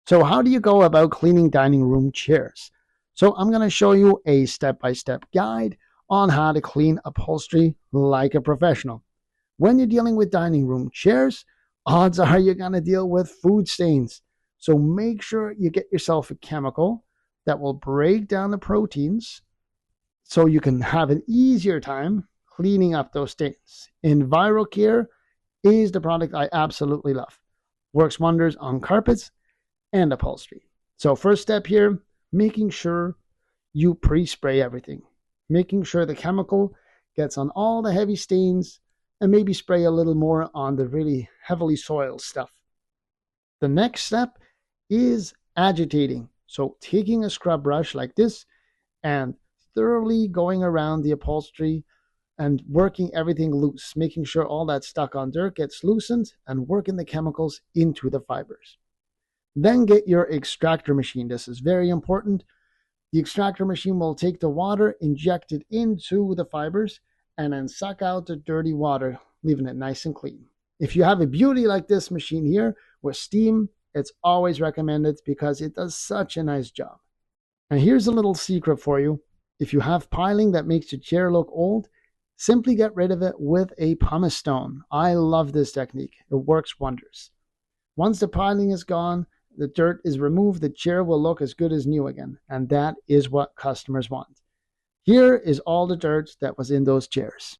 So how do you go about cleaning dining room chairs? So I'm going to show you a step-by-step guide on how to clean upholstery like a professional. When you're dealing with dining room chairs, odds are you're going to deal with food stains. So make sure you get yourself a chemical that will break down the proteins so you can have an easier time cleaning up those stains. EnviroCare is the product I absolutely love. Works wonders on carpets and upholstery. So first step here, making sure you pre-spray everything. Making sure the chemical gets on all the heavy stains and maybe spray a little more on the really heavily soiled stuff. The next step is agitating. So taking a scrub brush like this and thoroughly going around the upholstery and working everything loose, making sure all that stuck on dirt gets loosened and working the chemicals into the fibers. Then get your extractor machine. This is very important. The extractor machine will take the water, inject it into the fibers, and then suck out the dirty water, leaving it nice and clean. If you have a beauty like this machine here with steam, it's always recommended because it does such a nice job. And here's a little secret for you. If you have piling that makes your chair look old, simply get rid of it with a pumice stone. I love this technique. It works wonders. Once the piling is gone, the dirt is removed, the chair will look as good as new again. And that is what customers want. Here is all the dirt that was in those chairs.